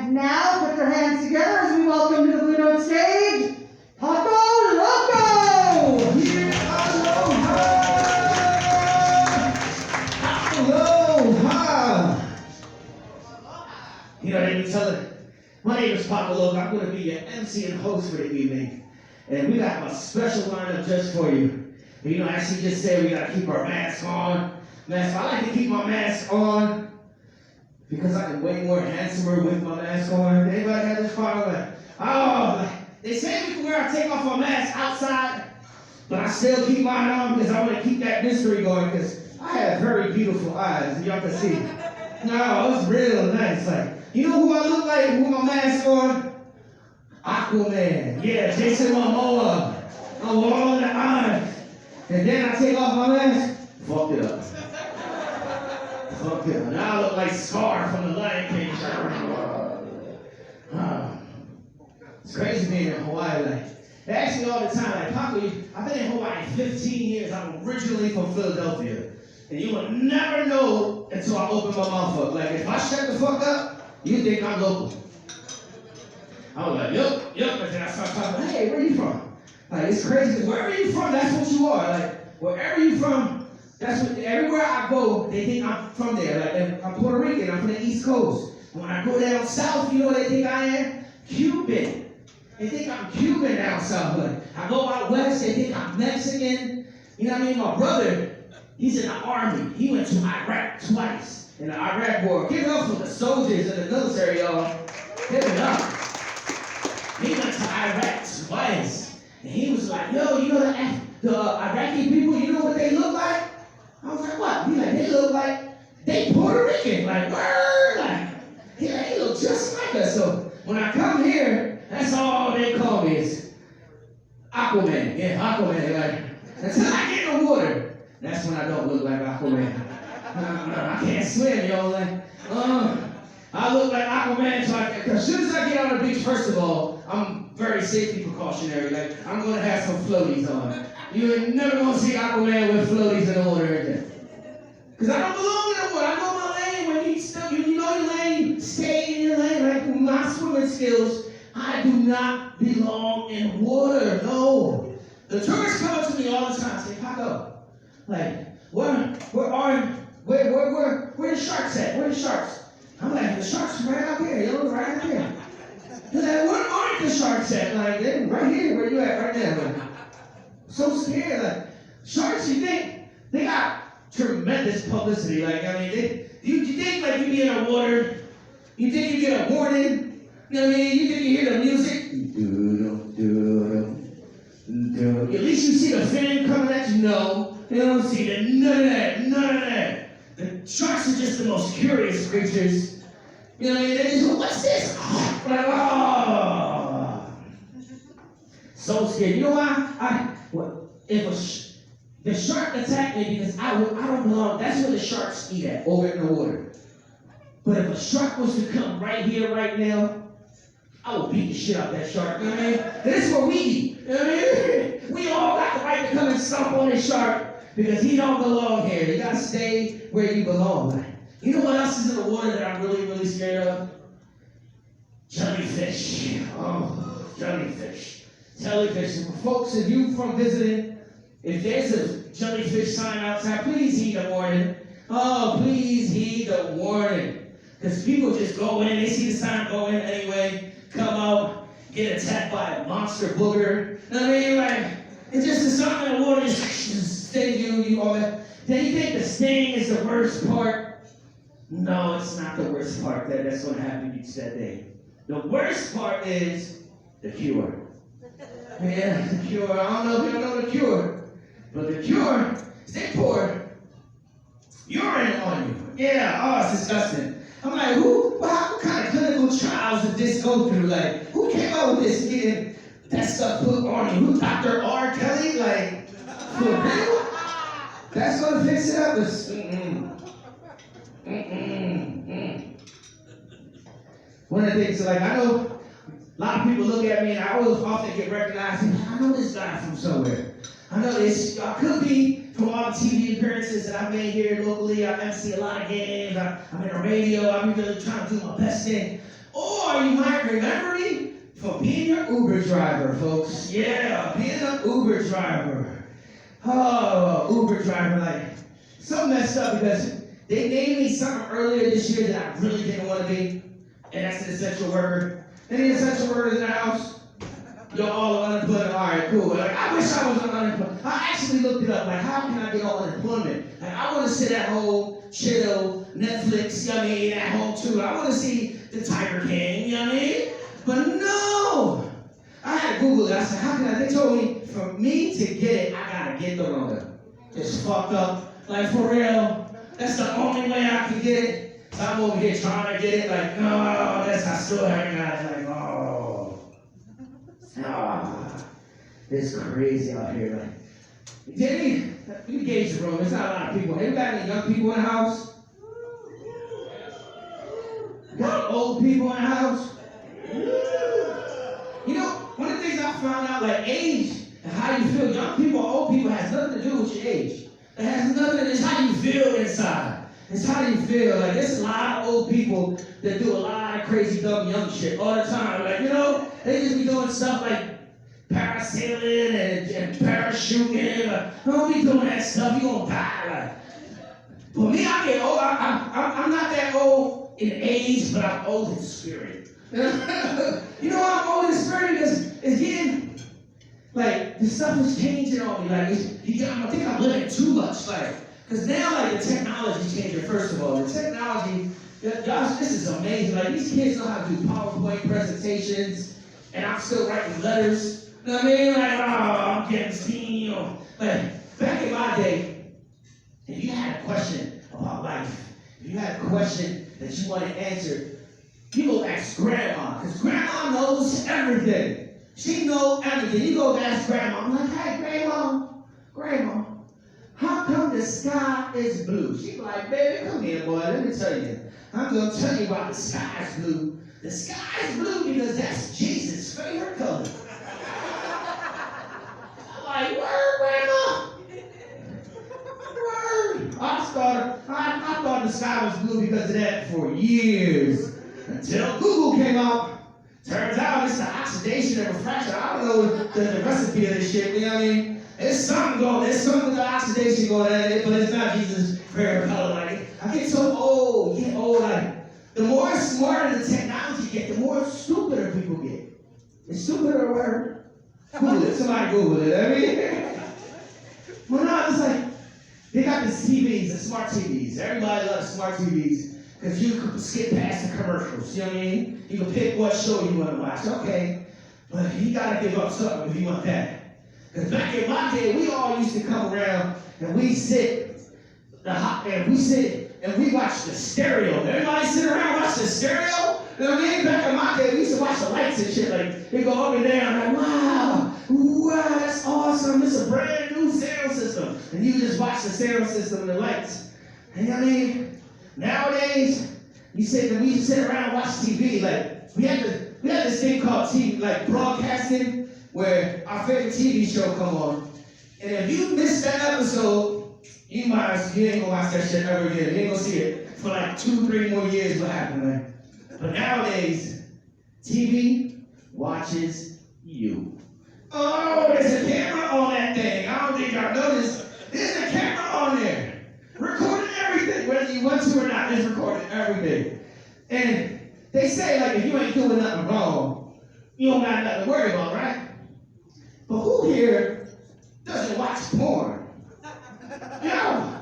And now, put your hands together as we welcome to the Blue Note stage, Paco Loco! Aloha! Aloha! You know, they be telling, my name is Paco Loco. I'm going to be your MC and host for the evening. And we got a special lineup just for you. And you know, as she just said, we got to keep our masks on. I like to keep my mask on because I am way more handsomer with my mask on. Anybody have this problem? Like, oh, they say we can take off our mask outside, but I still keep mine on because I want to keep that mystery going because I have very beautiful eyes, and y'all can see. No, it's real nice. Like, you know who I look like with my mask on? Aquaman. Yeah, Jason Momoa. I'm all in the eyes. And then I take off my mask, fucked it up. Fucked it up. Now I look like Scar from the Lion King. It's crazy being in Hawaii. Like, they ask me all the time, like, Paco, I've been in Hawaii 15 years. I'm originally from Philadelphia. And you will never know until I open my mouth up. Like, if I shut the fuck up, you think I'm local. I was like, yup. And then I start talking, hey, where you from? Like, it's crazy. Wherever you from, that's what you are. Like, wherever you from, that's what, everywhere I go, they think I'm from there. Like, I'm Puerto Rican, I'm from the East Coast. When I go down south, you know what they think I am? Cuban. They think I'm Cuban down south. But I go out west, they think I'm Mexican. You know what I mean? My brother, he's in the army. He went to Iraq twice in the Iraq war. Give it up for the soldiers in the military, y'all. Give it up. He went to Iraq twice. And he was like, yo, you know the Iraqi people, you know what they look like? I was like, what? He like, they look like they Puerto Rican. Like, word. Like, they look just like us. So when I come here, that's all they call me is Aquaman. Yeah, Aquaman. Like, until I get in the water, that's when I don't look like Aquaman. I can't swim, yo. Like, I look like Aquaman, so as soon as I get on the beach, first of all, I'm very safety precautionary. Like, I'm gonna have some floaties on. You ain't never gonna see Aquaman with floaties in the water again. Cause I don't belong in the water. I know my lane. When you know your lane, stay in your lane. Like, with my swimming skills, I do not belong in water. No. The tourists come up to me all the time, say, Paco, like, where the sharks at? Where the sharks? I'm like, the sharks right out here, yo, right out here. They're like, where aren't the sharks at? Like, they're right here, where you at right now? Like, so scared. Like, sharks, you think, they got tremendous publicity. Like, I mean, you think, like, you be in the water, you think you get a warning, you know what I mean? You think you hear the music? At least you see the fan coming at you. No, they don't see that. None of that. The sharks are just the most curious creatures. You know what I mean? They just go, what's this? Like, oh. So scared. You know why? The shark attacked me because I don't belong. That's where the sharks eat at, over in the water. But if a shark was to come right here, right now, I will beat the shit out of that shark. You know what I mean? This is where we eat. You know what I mean? We all got the right to come and stomp on this shark because he don't belong here. You gotta stay where you belong. Like, you know what else is in the water that I'm really, really scared of? Jellyfish. Oh, jellyfish. Jellyfish. Folks, if you from visiting, if there's a jellyfish sign outside, please heed the warning. Oh, please heed the warning. Because people just go in, they see the sign go in anyway, come out, get attacked by a monster booger. You know what I mean? Like, it's just the sign in the water just sting you all that. Then you think the sting is the worst part? No, it's not the worst part. That's what happened each that day. The worst part is the cure. Yeah, the cure. I don't know if y'all know the cure, but the cure is they pour urine on you. Yeah, oh, it's disgusting. I'm like, what kind of clinical trials did this go through? Like, who came up with this, getting that stuff put on you? Who, Dr. R. Kelly? Like, for real? That's gonna fix it up? One of the things, like, I know a lot of people look at me and I always often get recognized. I know this guy from somewhere. I know this, I could be from all the TV appearances that I've made here locally. I MC a lot of games. I'm in the radio. I'm really trying to do my best thing. Or you might remember me for being your Uber driver, folks. Yeah, being an Uber driver. Oh, Uber driver, like, so messed up because they named me something earlier this year that I really didn't want to be, and that's an essential worker. Any essential workers in the house? Y'all all are unemployed. All right, cool. Like, I wish I was unemployed. I actually looked it up. Like, how can I get on unemployment? Like, I want to sit at home, chill, Netflix, you know what I mean, at home too. I want to see the Tiger King, you know what I mean? But no! I had to Google it. I said, how can I? They told me, for me to get it, I got to get the loan. It's fucked up. Like, for real. That's the only way I can get it. So I'm over here trying to get it. Like, no, that's I still haven't got it. Like, oh. Ah, it's crazy out here. Like, Jenny, you gauge the room. There's not a lot of people. Anybody any young people in the house? Got any old people in the house? You know, one of the things I found out, like age and how you feel, young people, old people, has nothing to do with your age. It has nothing, it's how you feel inside. It's how you feel. Like, there's a lot of old people that do a lot of crazy, dumb, young shit all the time. Like, you know, they just be doing stuff like parasailing and parachuting. Like, don't be doing that stuff, you're gonna die. Like, for me, I get old. I'm not that old in age, but I'm old in spirit. You know why I'm old in spirit? Because it's getting, like, the stuff is changing on me. Like, I think I'm living too much. Like, because now, like, the technology's changing, first of all. The technology, gosh, this is amazing. Like, these kids know how to do PowerPoint presentations, and I'm still writing letters. You know what I mean? Like, oh, I'm getting seen. You know. Like, back in my day, if you had a question about life, if you had a question that you wanted answered, you go ask grandma, because grandma knows everything. She knows everything. You go ask grandma. I'm like, hey, grandma, how come the sky is blue? She's like, baby, come here, boy, let me tell you. I'm going to tell you why the sky is blue. The sky is blue because that's Jesus' favorite color. I'm like, word, grandma? Word. I thought the sky was blue because of that for years. Until Google came out. Turns out it's the oxidation and refraction. I don't know the recipe of this shit, you know what I mean? There's something with the oxidation going on in it, but it's not Jesus' favorite color. Like, I get so old, like, the more smarter the technology get, the more stupider people get. It's stupider word. Google it, somebody Google it, I mean. Well, no, it's like, they got these TVs, the smart TVs. Everybody loves smart TVs. Because you can skip past the commercials, you know what I mean? You can pick what show you want to watch, okay. But you gotta give up something if you want that. Because back in my day, we all used to come around and we sit and we watch the stereo. Everybody sit around and watch the stereo? You know what I mean? Back in my day, we used to watch the lights and shit. Like, they go up and down, like, wow, that's awesome. It's a brand new sound system. And you just watch the sound system and the lights. You know what I mean? Nowadays, we sit around and watch TV. Like, we had this thing called TV, like broadcasting, where our favorite TV show come on. And if you missed that episode, you ain't gonna watch that shit ever again. You ain't gonna see it for like 2-3 more years what happened, man. But nowadays, TV watches you. Oh, there's a camera on that thing. I don't think y'all noticed. There's a camera on there. Recording everything, whether you want to or not, it's recording everything. And they say, like, if you ain't doing nothing wrong, you don't got nothing to worry about, right? But who here doesn't watch porn? Yo,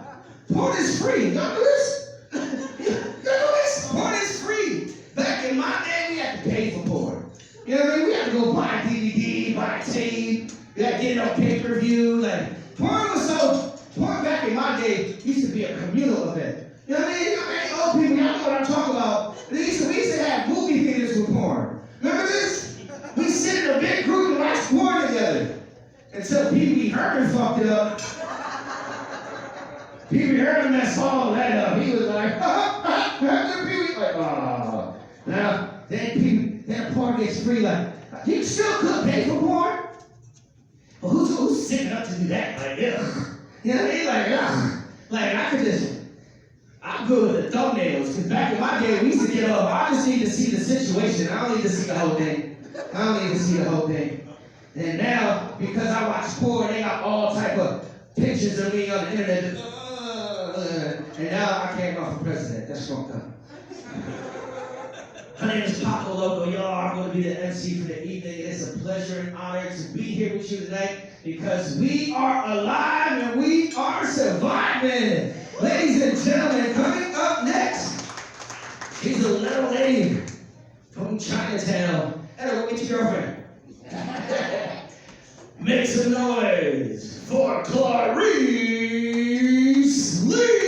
porn is free. Y'all know this? Y'all know this? Porn is free. Back in my day, we had to pay for porn. You know what I mean? We had to go buy DVD, buy tape. We had to get it on pay-per-view. Like, porn back in my day used to be a communal event. You know what I mean? You know, old people, y'all know what I'm talking about. We used to have movie theaters with porn. Remember this? We sit in a big group and watch porn together. Until Pee-wee Herman fucked it up. Pee-wee Herman messed all that up. He was like, Pee-wee, like, oh. Now, then porn gets free. Like, you still could pay for porn? Well, who's sitting up to do that? Like, yeah. You know what I mean? Like, I I'm good with the thumbnails, because back in my day, we used to get up. I just need to see the situation. I don't need to see the whole thing. I don't need to see the whole thing. And now, because I watch porn, they got all type of pictures of me on the internet. And now I can't run for president. That's fucked up. My name is Paco Loco. Y'all, I'm going to be the MC for the evening. It's a pleasure and honor to be here with you tonight because we are alive and we are surviving. Ladies and gentlemen, coming up next, she's a little lady from Chinatown. Hey, go meet your girlfriend. Make some noise for Clarisse Lee.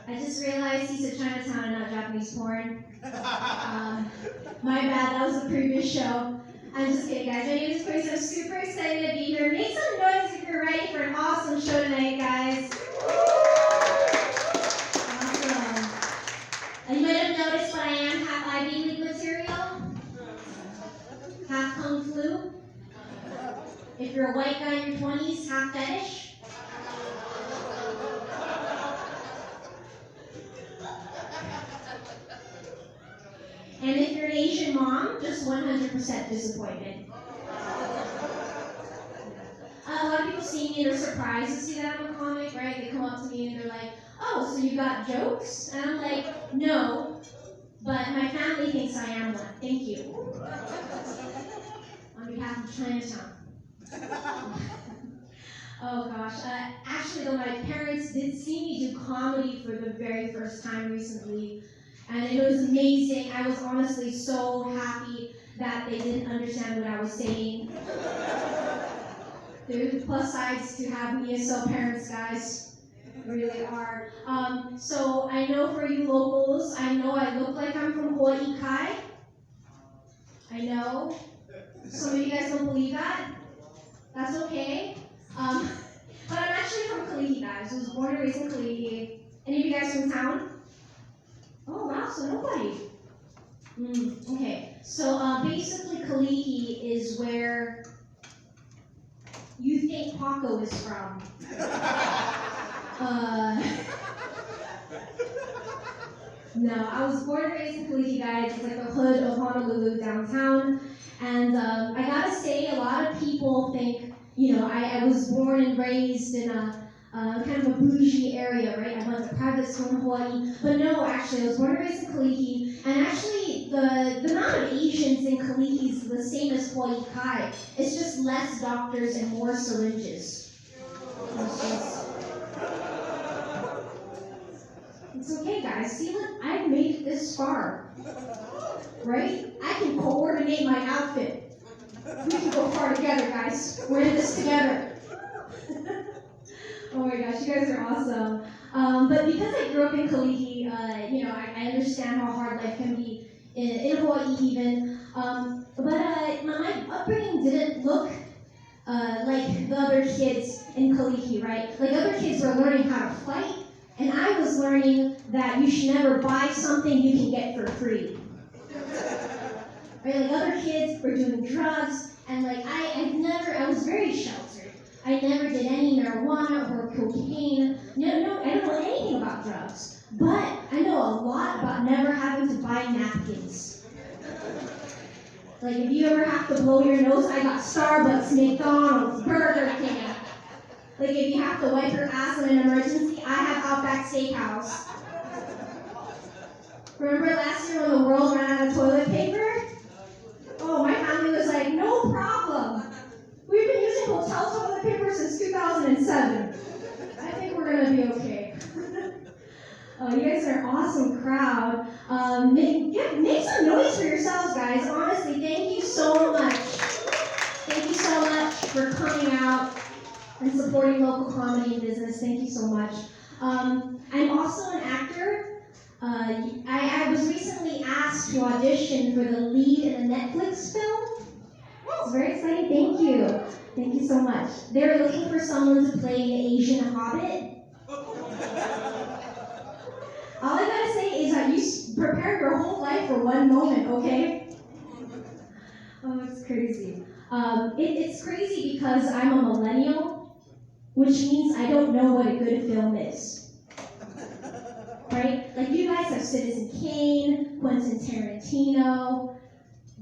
I just realized he said Chinatown and not Japanese porn. My bad, that was the previous show. I'm just kidding, guys. My name is Clarisse. I'm super excited to be here. Make some noise if you're ready for an awesome show tonight, guys. Awesome. And you might have noticed, but I am half Ivy League material, half Kung Flu. If you're a white guy in your 20s, half fetish. And if you're an Asian mom, just 100% disappointed. A lot of people see me and they're surprised to see that I'm a comic, right? They come up to me and they're like, oh, so you got jokes? And I'm like, no, but my family thinks I am one. Thank you. On behalf of Chinatown. Oh gosh, actually though, my parents did see me do comedy for the very first time recently. And it was amazing. I was honestly so happy that they didn't understand what I was saying. There are plus sides to having ESL parents, guys. There really are. So I know for you locals, I know I look like I'm from Hawaii Kai. I know. Some of you guys don't believe that. That's okay. But I'm actually from Kalihi, guys. I was born and raised in Kalihi. Any of you guys from town? Oh wow, so nobody. Okay, so basically Kalihi is where you think Paco is from. No, I was born and raised in Kalihi, guys. It's like the hood of Honolulu downtown. And I gotta say, a lot of people think, you know, I was born and raised in a kind of a bougie area, right? I went to private school in Hawaii, but no, actually, I was born and raised in Kalihi, and actually, the amount of Asians in Kalihi is the same as Hawaii Kai. It's just less doctors and more syringes. It's okay, guys. See, look, I've made it this far, right? I can coordinate my outfit. We can go far together, guys. We're in this together. Oh my gosh, you guys are awesome. But because I grew up in Kalihi, you know, I understand how hard life can be in Hawaii even. But my upbringing didn't look like the other kids in Kalihi, right? Like other kids were learning how to fight, and I was learning that you should never buy something you can get for free. Right? Like other kids were doing drugs, and like I was very sheltered. I never did any marijuana or cocaine. No, I don't know anything about drugs. But I know a lot about never having to buy napkins. Like if you ever have to blow your nose, I got Starbucks, McDonald's, Burger King. Like if you have to wipe your ass in an emergency, I have Outback Steakhouse. Remember last year when the world ran out of toilet paper? Oh, my family was like, no problem. We've been using hotel toilet paper since 2007. I think we're gonna be okay. Oh, you guys are an awesome crowd. Make some noise for yourselves, guys. Honestly, thank you so much. Thank you so much for coming out and supporting local comedy and business. Thank you so much. I'm also an actor. I was recently asked to audition for the lead in a Netflix film. It's very exciting. Thank you. Thank you so much. They're looking for someone to play an Asian hobbit. All I gotta say is that prepare your whole life for one moment, okay? Oh, it's crazy. It's crazy because I'm a millennial, which means I don't know what a good film is. Right? Like, you guys have Citizen Kane, Quentin Tarantino,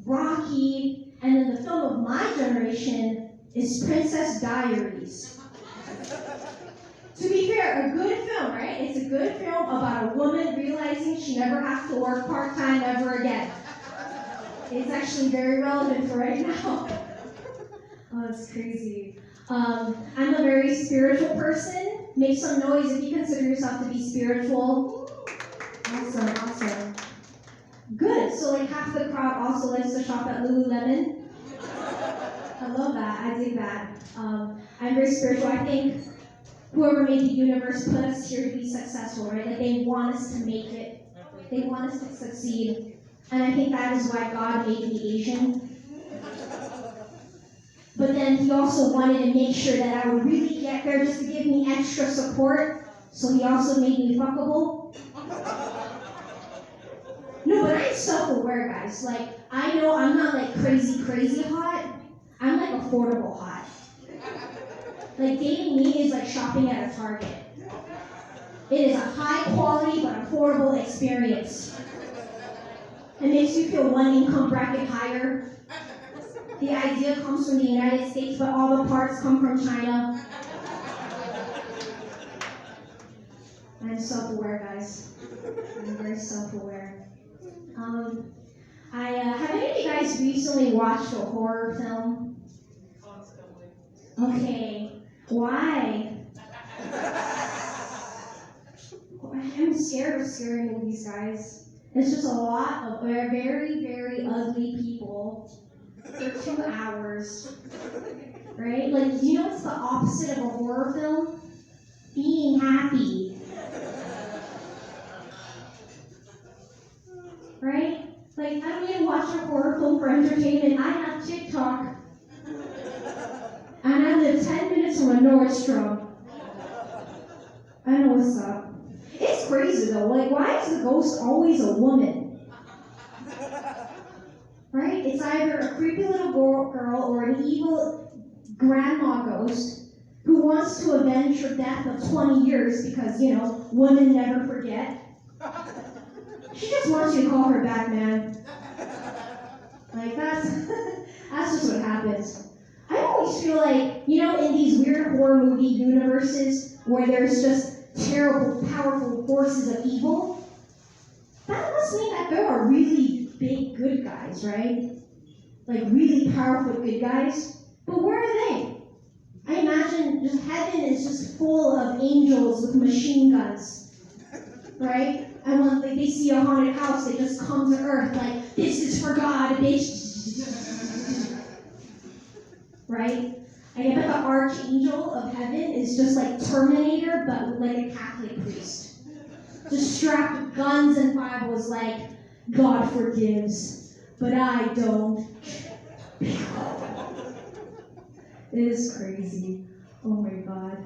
Rocky, and then the film of my generation is Princess Diaries. To be fair, a good film, right? It's a good film about a woman realizing she never has to work part-time ever again. It's actually very relevant for right now. Oh, it's crazy. I'm a very spiritual person. Make some noise if you consider yourself to be spiritual. Awesome, awesome. Good, so like half the crowd also likes to shop at Lululemon. I love that, I dig that. I'm very spiritual. I think whoever made the universe put us here to be successful, right? Like, they want us to make it. They want us to succeed. And I think that is why God made me Asian. But then he also wanted to make sure that I would really get there just to give me extra support. So he also made me fuckable. No, but I'm self-aware, guys. Like, I know I'm not like crazy hot. I'm like affordable hot. Like, dating me is like shopping at a Target. It is a high quality but affordable experience. It makes you feel one income bracket higher. The idea comes from the United States, but all the parts come from China. I'm self-aware, guys. I'm very self-aware. Have any of you guys recently watched a horror film? Constantly. Okay. Why? I'm scared of scary movies, guys. It's just a lot of very ugly people for 2 hours. Right? Like, do you know what's the opposite of a horror film? Being happy. Right? Like, I don't even watch a horror film for entertainment. I have TikTok. And I live 10 minutes from a Nordstrom. I know what's up. It's crazy though. Like, why is the ghost always a woman? Right? It's either a creepy little girl or an evil grandma ghost who wants to avenge her death of 20 years because, you know, women never forget. She just wants you to call her back, man. Like, that's just what happens. I always feel like, you know, in these weird horror movie universes where there's just terrible, powerful forces of evil, that must mean that there are really big good guys, right? Like, really powerful good guys. But where are they? I imagine just heaven is just full of angels with machine guns, right? And when they see a haunted house, they just come to earth like, this is for God, bitch. Right? I get that the archangel of heaven is just like Terminator, but like a Catholic priest. Just strapped with guns and Bibles like, God forgives, but I don't. It is crazy. Oh my God.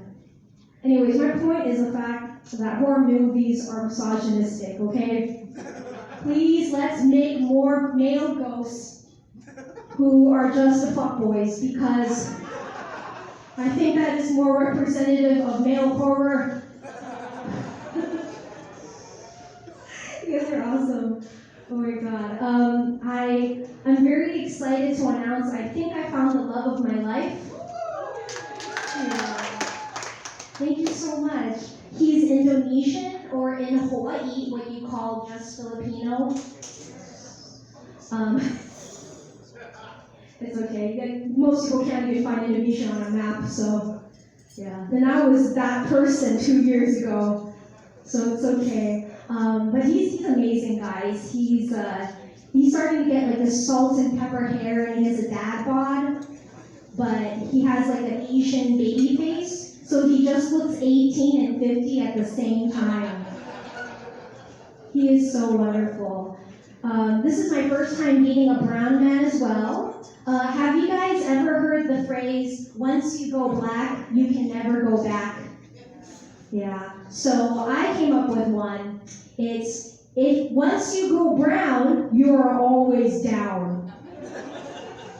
Anyways, my point is the fact that horror movies are misogynistic, okay? Please, let's make more male ghosts who are just the fuckboys, because I think that is more representative of male horror. You guys are awesome. Oh my God. I'm very excited to announce I think I found the love of my life. Yeah. Thank you so much. He's Indonesian, or in Hawaii, what you call just Filipino. It's okay. Most people can't even find Indonesia on a map, so yeah. And I was that person 2 years ago, so it's okay. But he's amazing, guys. He's starting to get like this salt and pepper hair, and he has a dad bod, but he has like an Asian baby face. So he just looks 18 and 50 at the same time. He is so wonderful. This is my first time meeting a brown man as well. Have you guys ever heard the phrase, once you go black, you can never go back? Yeah, so I came up with one. It's, If once you go brown, you are always down.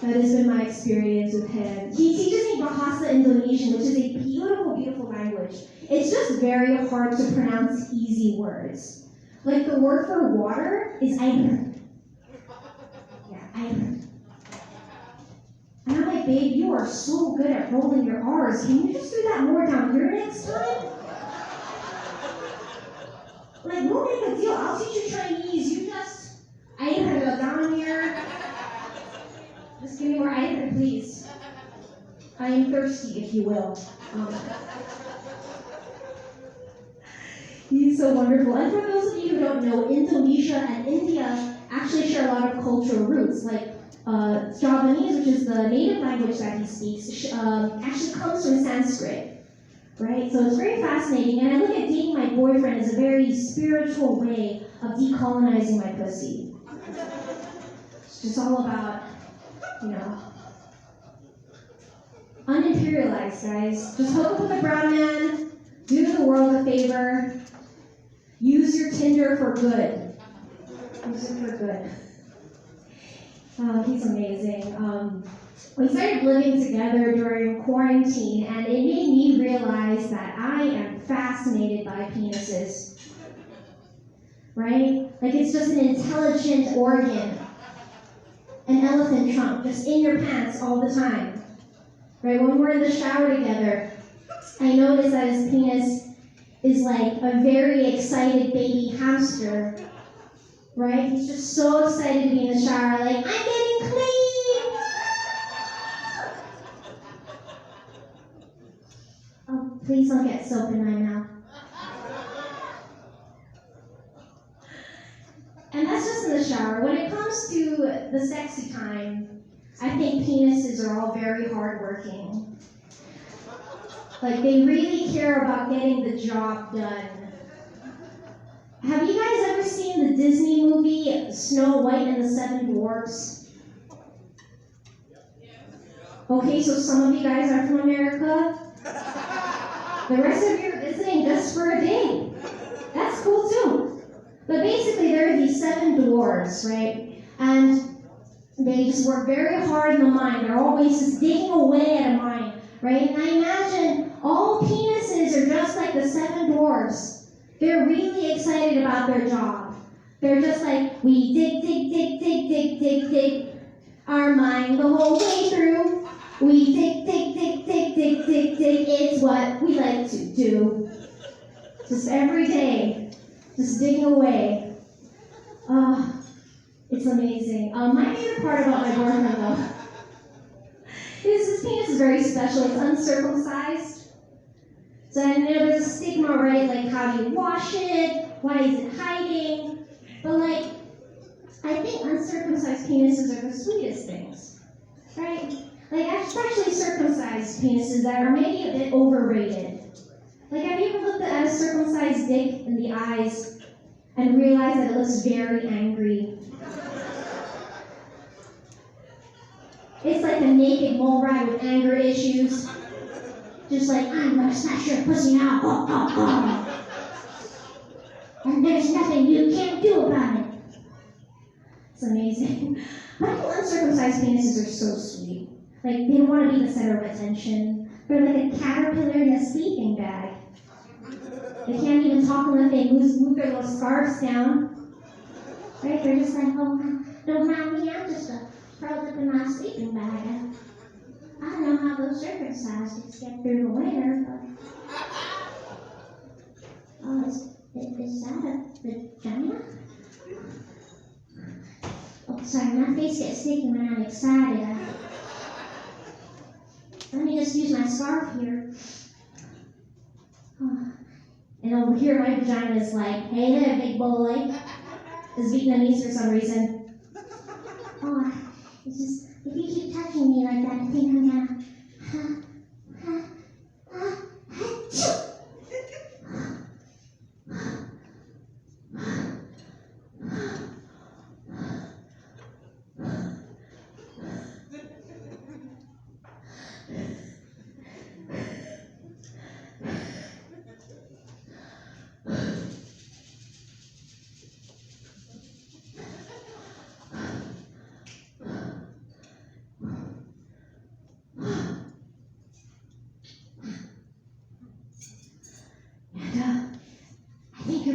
That has been my experience with him. He teaches me Bahasa Indonesian, which is a beautiful, beautiful language. It's just very hard to pronounce easy words. Like the word for water is air. Yeah, air. And I'm like, babe, you are so good at rolling your R's. Can you just do that more down here next time? Like, we'll make a deal. I'll teach you Chinese. You just air down here. Just give me more air, please. I am thirsty, if you will. He's so wonderful. And for those of you who don't know, Indonesia and India actually share a lot of cultural roots. Like Javanese, which is the native language that he speaks, actually comes from Sanskrit. Right? So it's very fascinating. And I look at dating my boyfriend as a very spiritual way of decolonizing my pussy. It's just all about, unimperialized, guys. Just hook up with a brown man, do the world a favor, use your Tinder for good. Use it for good. He's amazing. We started living together during quarantine, and it made me realize that I am fascinated by penises. Right? Like it's just an intelligent organ. An elephant trunk, just in your pants all the time. Right? When we're in the shower together, I notice that his penis is like a very excited baby hamster. Right? He's just so excited to be in the shower, like, I'm getting clean! Oh, please don't get soap in my mouth. And that's just in the shower. When it comes to the sexy time, I think penises are all very hardworking. Like, they really care about getting the job done. Have you guys ever seen the Disney movie Snow White and the Seven Dwarfs? Okay, so some of you guys are from America. The rest of you are visiting just for a day. That's cool too. But basically, there are these 7 dwarves, right? And they just work very hard in the mine. They're always just digging away at a mine, right? And I imagine all penises are just like the 7 dwarves. They're really excited about their job. They're just like, we dig, dig, dig, dig, dig, dig, dig our mine the whole way through. We dig, dig, dig, dig, dig, dig, dig. It's what we like to do. Just every day, just digging away. It's amazing. My favorite part about my boyfriend, though, is his penis is very special. It's uncircumcised. So I know there's a stigma, right? Like, how do you wash it? Why is it hiding? But, like, I think uncircumcised penises are the sweetest things, right? Like, especially circumcised penises that are maybe a bit overrated. Like, have you ever looked at a circumcised dick in the eyes and realized that it looks very angry? It's like a naked mole rat with anger issues. Just like, I'm gonna smash your pussy now. Oh, oh, oh. And there's nothing you can't do about it. It's amazing. But I think uncircumcised penises are so sweet. Like, they don't want to be the center of attention. They're like a caterpillar in a sleeping bag. They can't even talk unless they move their little scarves down. Right? They're just like, oh, don't mind me, I'm just curled up in my sleeping bag. I don't know how those circumcised kids get through the winter, but... Oh, is that a vagina? Oh, sorry, my face gets sticky when I'm excited. Let me just use my scarf here. Oh. And over here, my vagina is like, hey there, big boy. It's Vietnamese for some reason. Oh, it's just, if you keep touching me like that, I think I'm gonna...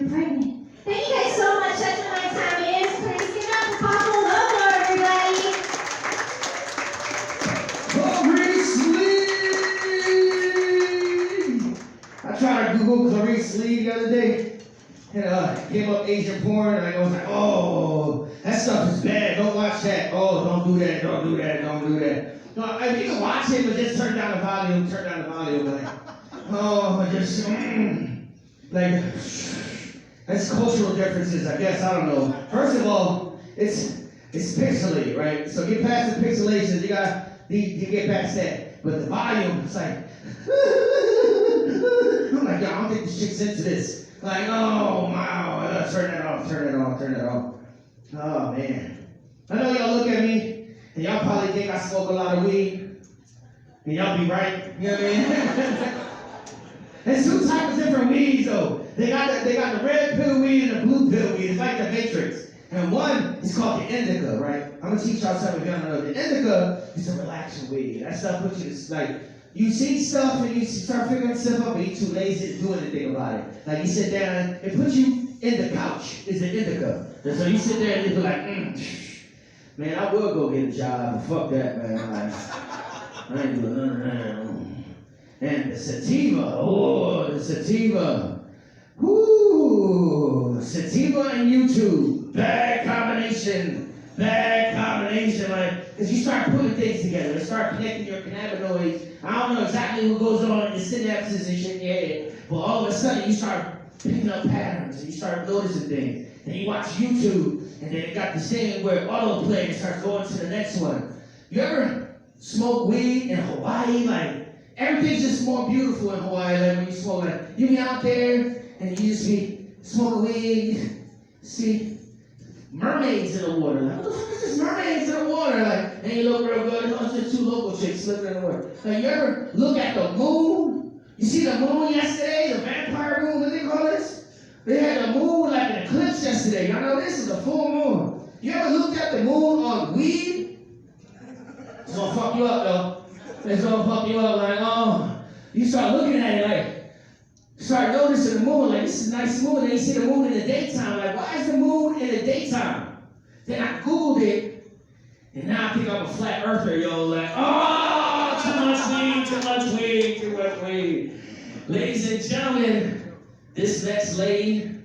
I'm pregnant. Thank you guys so much. That's what my time is. Please give it up for Paco Loco, everybody. Clarisse Lee! I tried to Google Clarisse Lee the other day, and came up Asian porn, and I was like, oh, that stuff is bad. Don't watch that. Oh, don't do that. Don't do that. Don't do that. No, I mean, you can watch it, but just turn down the volume. Turn down the volume. Like, oh, just like that's cultural differences. I guess I don't know. First of all, it's pixelated, right? So get past the pixelation. You get past that. But the volume, it's like, I'm like, yo, I don't think this chick's into this. Like, oh, wow, turn that off, turn it off, turn it off. Oh, man. I know y'all look at me, and y'all probably think I smoke a lot of weed, and y'all be right, you know what I mean? There's two types of different weeds, though. They got the red pill weed and the blue pill weed. It's like the Matrix. And one is called the indica, right? I'm gonna teach y'all something if y'all don't know. The indica is a relaxing weed. That stuff puts you to, like, you see stuff and you start figuring stuff out, but you're too lazy to do anything about it. Like, you sit down, it puts you in the couch, is the indica. And so you sit there and you be like, man, I will go get a job, but fuck that, man. Like, I ain't doing none of that. And the sativa, the sativa. Whoo, sativa and YouTube, bad combination, like, because you start putting things together, you start connecting your cannabinoids. I don't know exactly what goes on in the synapses and shit in your head, but all of a sudden you start picking up patterns and you start noticing things. And you watch YouTube, and then it got this thing where autoplay and starts going to the next one. You ever smoke weed in Hawaii? Like, everything's just more beautiful in Hawaii, like when you smoke, like, you be out there, and you just be smoking weed, see mermaids in the water. Like, what the fuck is this mermaids in the water? Like, and you look real good, it's just two local chicks slipping in the water. Like, you ever look at the moon? You see the moon yesterday, the vampire moon, what do they call this? They had the moon like an eclipse yesterday. Y'all know this is a full moon. You ever looked at the moon on weed? It's gonna fuck you up, though. It's gonna fuck you up, like, oh. You start looking at it like, start noticing the moon, like, this is a nice moon. Then you see the moon in the daytime, like, why is the moon in the daytime? Then I Googled it, and now I think I'm a flat earther, yo, like, oh, too much weed. Ladies and gentlemen, this next lady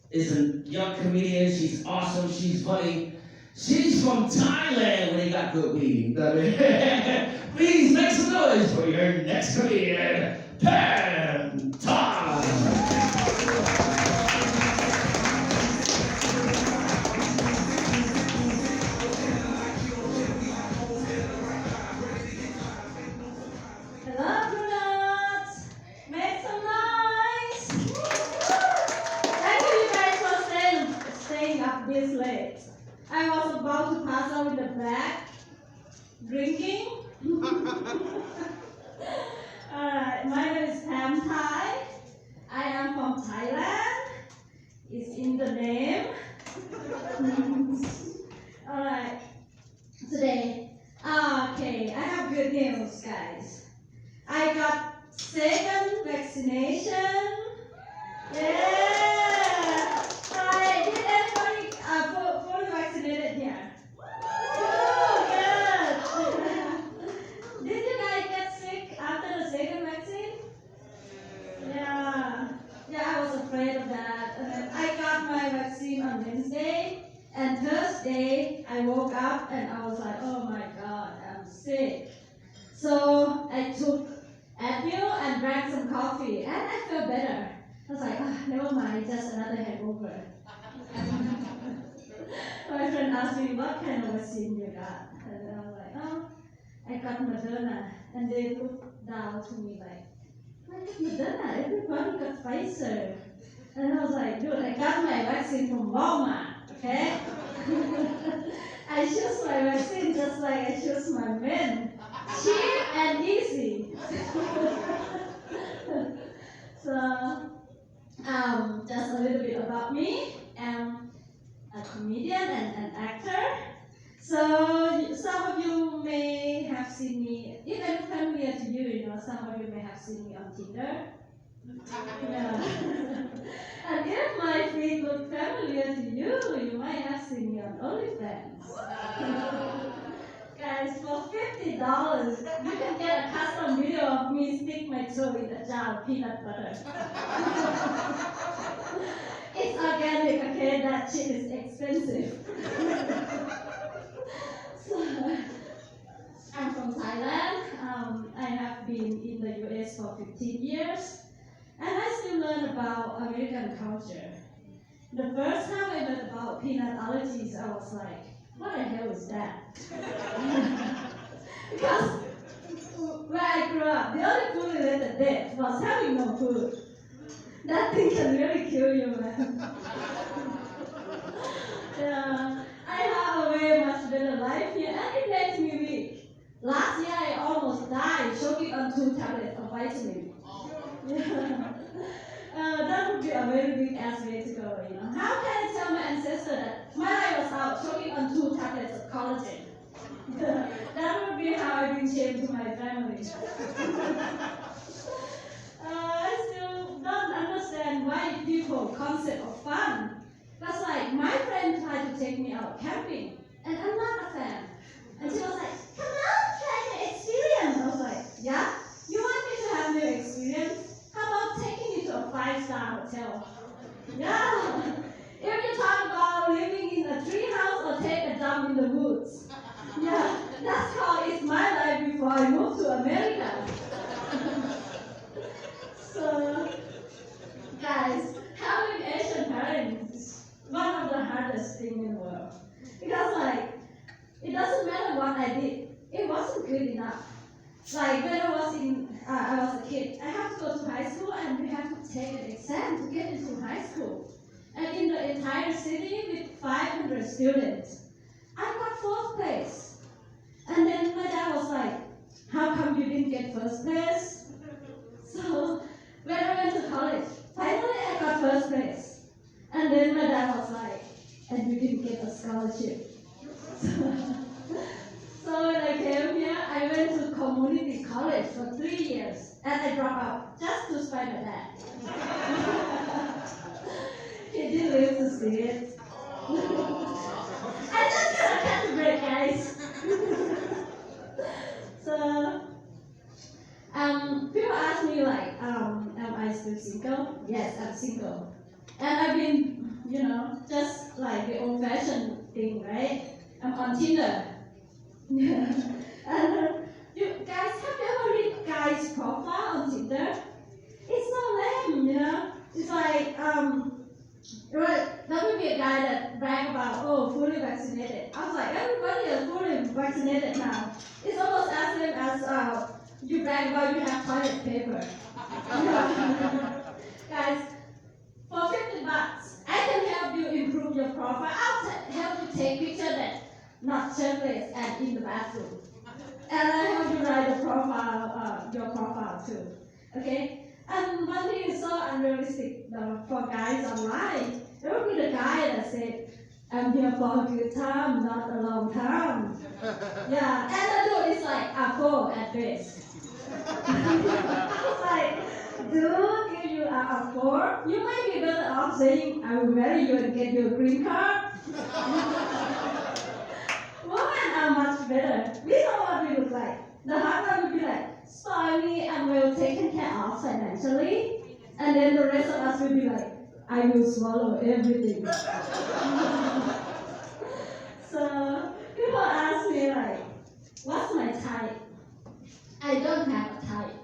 is a young comedian. She's awesome, she's funny. She's from Thailand when they got good weed. Please make some noise for your next comedian, Pam Todd. Hello, Brunuts. Make some noise. Thank you guys for staying up this late. I was about to pass out in the back, drinking. Alright, my name is Pam Thai. I am from Thailand. It's in the name. Alright, today, okay, I have good news, guys. I got second vaccination. Yeah! Alright, did anybody fully vaccinated here? Oh, good! Did you guys get sick after the second vaccine? Yeah. Yeah, I was afraid of that. And then I got my vaccine on Wednesday, and Thursday I woke up and I was like, oh my god, I'm sick. So I took Advil and drank some coffee, and I felt better. I was like, oh, never mind, just another hangover. My friend asked me, what kind of vaccine you got? And then I was like, oh, I got Moderna. And they looked down to me like, why did Moderna? Everybody got Pfizer. And I was like, dude, I got my vaccine from Walmart, okay? I choose my vaccine just like I choose my men. Cheap and easy. So, just a little bit about me. I'm a comedian and an actor. So, some of you may have seen me, if I'm familiar to you, some of you may have seen me on Tinder. Yeah. And if my feet look familiar to you, you might have seen me on OnlyFans. Guys, for $50, you can get a custom video of me stick my toe in a jar of peanut butter. It's organic, okay? That shit is expensive. So, I'm from Thailand. I have been in the US for 15 years. And I still learn about American culture. The first time I learned about peanut allergies, I was like, what the hell is that? Because where I grew up, the only food related death was having no food. That thing can really kill you, man. Yeah, I have a way much better life here, and it makes me weak. Last year, I almost died choking on 2 tablets of vitamin. Yeah. That would be a very big ass way to go, you know. How can I tell my ancestor that when I was out choking on 2 tablets of collagen? That would be how I bring shame to my family. I still don't understand why people concept of fun. Because like my friend tried to take me out camping, and I'm not a fan. And she was like, come on, try the experience. I was like, yeah? You want me to have new experience? How about taking you to a 5-star hotel? Yeah. If you talk about living in a tree house or take a dump in the woods. Yeah, that's how it's my life before I moved to America. So, guys, having Asian parents is one of the hardest things in the world. Because like, it doesn't matter what I did, it wasn't good enough. Like when I was a kid, I have to go to high school and we have to take an exam to get into high school. And in the entire city with 500 students, I got 4th place. And then my dad was like, how come you didn't get 1st place? So when I went to college, finally I got 1st place. And then my dad was like, and you didn't get a scholarship. So when I came here, I went to community college for 3 years, and I dropped out just to spite my dad. He didn't live to see it. I just gotta catch a break, guys. So, people ask me like, am I still single? Yes, I'm single. And I've been, you know, just like the old-fashioned thing, right? I'm on Tinder. Yeah. And you guys, have you ever read guys' profile on Tinder? It's so lame, you know? It's like, right, that would be a guy that brag about, oh, fully vaccinated. I was like, everybody is fully vaccinated now. It's almost as lame as you brag about you have toilet paper. Guys, for $50, I can help you improve your profile. I'll help you take pictures that not shirtless and in the bathroom. And I help you write your profile too. Okay? And one thing is so unrealistic for guys online. There will be the guy that said, I'm here for a good time, not a long time. Yeah, and the dude is like a 4 at best. I was like, dude, if you are a 4, you might be better off saying, I will marry you and get you a green card. Women are much better. We know what we look like. The husband will be like, spoil me and well taken care of financially. And then the rest of us will be like, I will swallow everything. So people ask me like, what's my type? I don't have a type.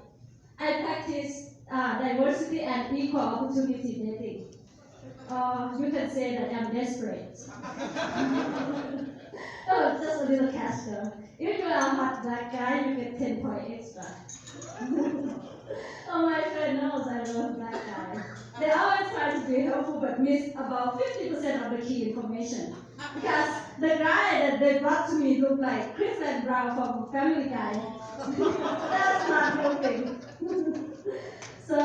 I practice diversity and equal opportunity dating. You can say that I'm desperate. Oh, just a little cash girl. If you are a hot black guy, you get 10 points extra. Oh, my friend knows I love black guys. They always try to be helpful but miss about 50% of the key information. Because the guy that they brought to me looked like Chris and Brown from Family Guy. That's not helping. So,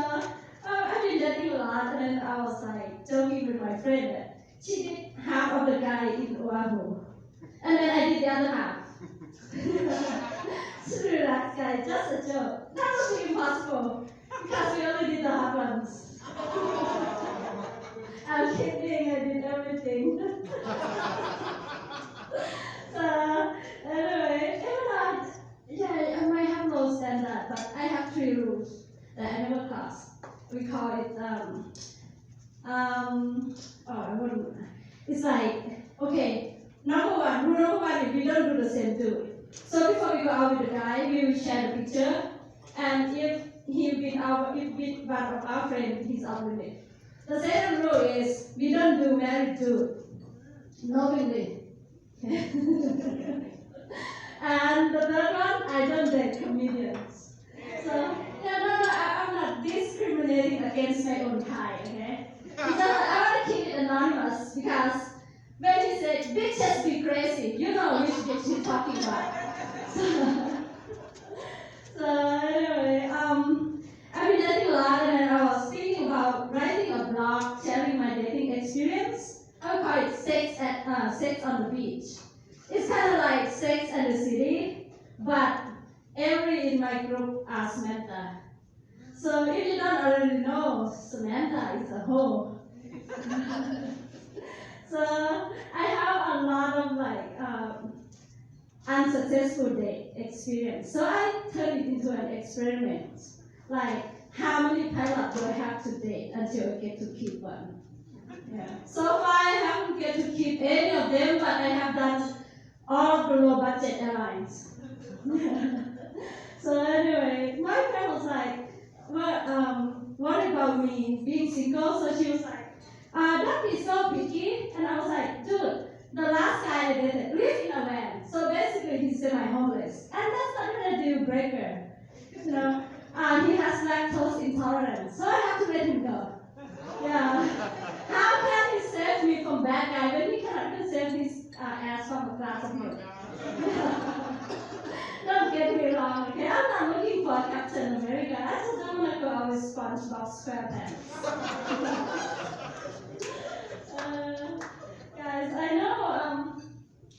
I've been dating a lot, and then I was like joking with my friend that she did half of the guy in Oahu. And then I did the other half. She relaxed, guys, just a joke. That would be impossible because we only did the hot ones. we call it, it's like, okay, rule number one is we don't do the same too. So before we go out with the guy, we will share the picture, and if with one of our friends, he's out with it. The second rule is we don't do married too, knowingly. And the third one, I don't date comedians. So, I'm not discriminating against my own kind, okay? Because I want to keep it anonymous because when he said, bitches be crazy, you know which bitch he's talking about. So anyway, I've been dating a lot, and then I was thinking about writing a blog, sharing my dating experience. I would call it Sex on the Beach. It's kind of like Sex and the City, but every in my group are Samantha. So if you don't already know, Samantha is a hoe. So I have a lot of unsuccessful date experience. So I turned it into an experiment. Like, how many pilots do I have to date until I get to keep one? Yeah. So far I haven't get to keep any of them, but I have done all of the low budget airlines. So anyway, my friend was like, what about me being single? So she was like, don't be so picky. And I was like, dude, the last guy I dated lived in a van. So basically he's semi-homeless. And that's not even a deal breaker. You know, he has lactose intolerance. So I have to let him go. Yeah. How can he save me from bad guy when he cannot even save his ass from a glass of milk? Don't get me wrong, okay? I'm not looking for Captain America. I just don't want to go out with SpongeBob SquarePants. Guys, I know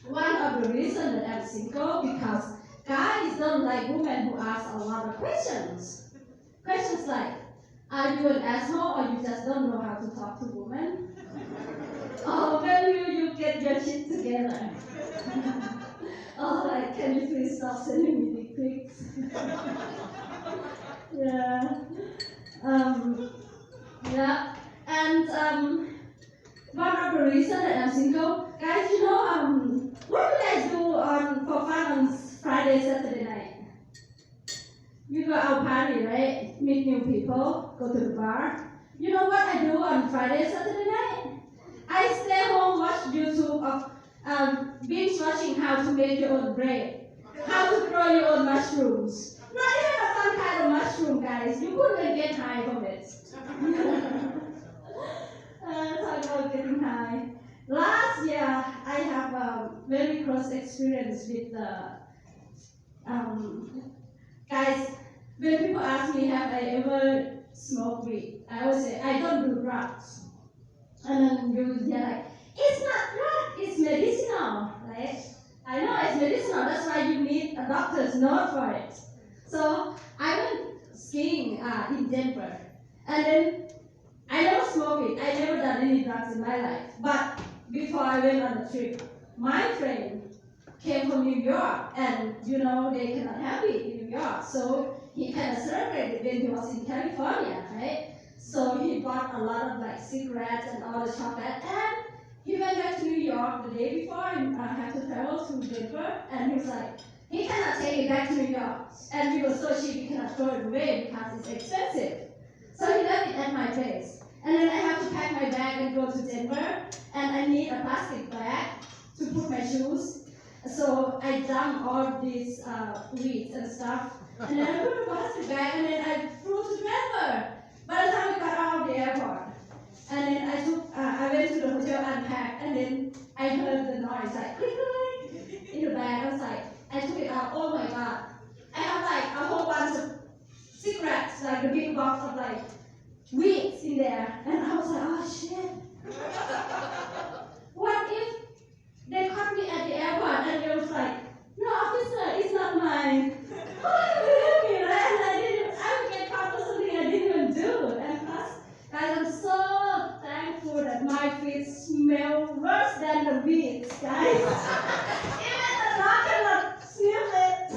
one of the reasons that I'm single because guys don't like women who ask a lot of questions. Questions like, are you an asshole or you just don't know how to talk to women? Or when will you get your shit together? Or like, can you please stop sending me dick pics? Yeah. Yeah. And one of the reasons that I'm single, guys, you know, what do you guys do for fun on Friday, Saturday night? You go out party, right? Meet new people, go to the bar. You know what I do on Friday, Saturday night? I stay home, watch YouTube of binge watching how to make your own bread, how to grow your own mushrooms. Not even a fun kind of mushroom, guys. You couldn't even get high from it. Talk about getting high. Last year, I have a very close experience with guys. When people ask me, have I ever smoked weed? I always say, I don't do drugs. And then they're like, it's not drug, it's medicinal, right? I know it's medicinal, that's why you need a doctor's note for it. So I went skiing in Denver, and then I never smoked it. I never done any drugs in my life. But before I went on the trip, my friend came from New York, and you know they cannot have it in New York, so he kind of celebrated when he was in California, right? So he bought a lot of like cigarettes and all the chocolate, and he went back to New York the day before and had to travel to Denver, and he was like, he cannot take it back to New York, and we were so cheap he cannot throw it away because it's expensive. So he left it at my place, and then I have to pack my bag and go to Denver, and I need a plastic bag to put my shoes. So I dumped all these weeds and stuff, and then I put a plastic bag, and then I flew to Denver. By the time we got out of the airport, and then I went to the hotel, unpacked, and then I heard the noise like click, click, in the bag. I was like, I took it out. Oh my god! I have like a whole bunch of cigarettes, like a big box of like weeds in there, and I was like, oh shit! What if they caught me at the airport and they was like, no officer, it's not mine. Oh, me, right? And I would get caught for something I didn't even do. And plus, guys, I'm so thankful that my feet smell worse than the weeds, guys. Even the dog cannot smell it.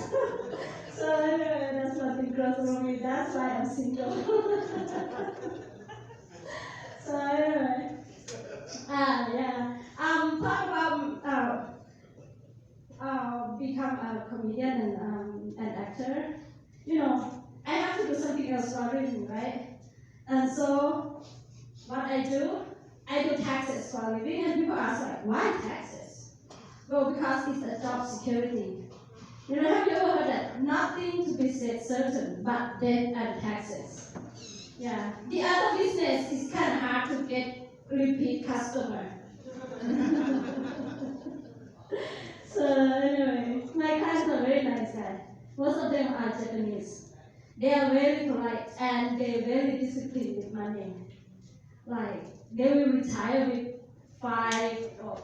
So anyway, that's nothing girls around me. That's why I'm single. So anyway, yeah. Talk about become a comedian and an actor. I have to do something else for a reason, right? And so, what I do taxes for a living, and people ask like, why taxes? Well, because it's a job security. Have you ever heard that? Nothing to be said certain, but death and taxes. Yeah. The other business is kind of hard to get repeat customer. So anyway, my clients are very nice guys. Most of them are Japanese. They are very polite and they're very disciplined with money. Like they will retire with 5 or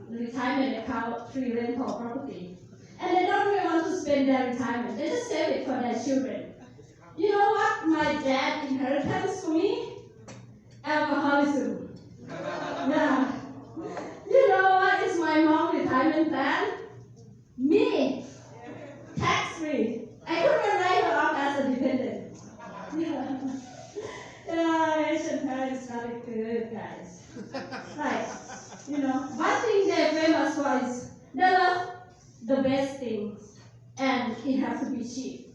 retirement account, 3 rental property. And they don't really want to spend their retirement. They just save it for their children. You know what my dad inheritance for me? Alcoholism. Yeah. You know what is my mom retirement plan? Me. Tax free. I couldn't write her off as a dependent. Yeah, Asian parents got it good, guys. Right. One thing they're famous for is they love the best things, and it has to be cheap.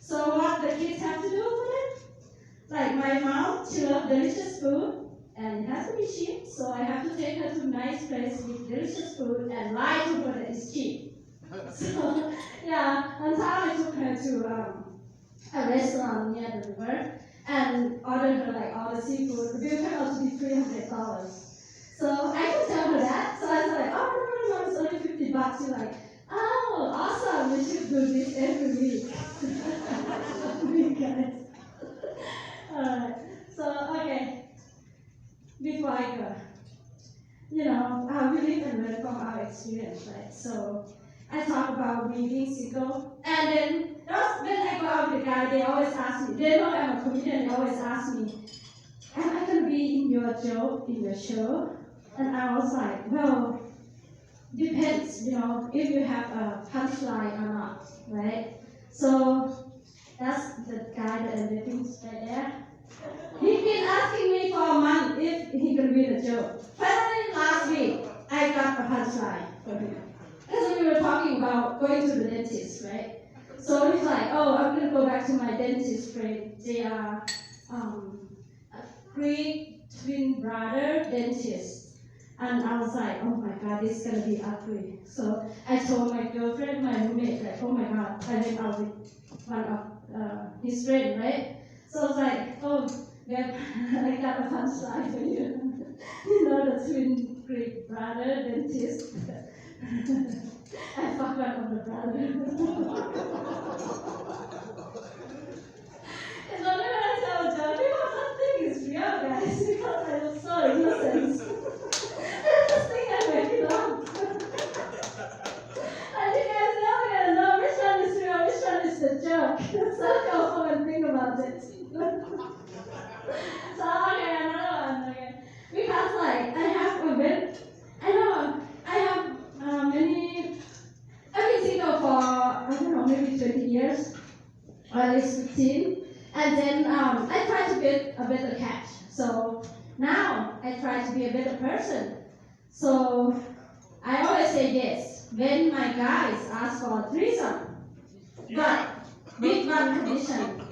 So what the kids have to do for it? Like my mom, she loves delicious food, and it has to be cheap. So I have to take her to a nice place with delicious food and lie to her that it's cheap. So yeah, one time I took her to a restaurant near the river and ordered her like all the seafood. The bill turned out to be $300. So I could tell her that. So I was like, oh no, it's only $50. She's like, oh, awesome, we should do this every week. Guys. Alright, so okay, before I go, we live and learn from our experience, right? So I talk about me being single, and then when I go out with a guy, they always ask me, they know I'm a comedian, they always ask me, am I going to be in your joke, in your show? And I was like, well, depends, if you have a punchline or not, right? So that's the guy that I'm dating right there. He's been asking me for a month if he could read a joke. Finally, last week, I got a punchline for him. Because we were talking about going to the dentist, right? So he's like, oh, I'm going to go back to my dentist friend. They are a Greek twin brother dentist. And I was like, oh my God, this is going to be ugly. So I told my girlfriend, my roommate, like, oh my God, I went out with one of his friends, right? So I was like, oh, babe, I got a punchline for you. The twin Greek brother dentist. I fucked one of the brothers. It's only when I tell a joke, people don't think it's real, guys, because I was so innocent. I just think I make it up. And you guys never gonna know which one is real, which one is the joke. So go home and think about it. So okay, another one. Okay. Because like I have a bit, I have I've been single for maybe 20 years, or at least 15. And then I try to be a better catch. So now I try to be a better person. So I always say yes when my guys ask for a threesome. But with one condition.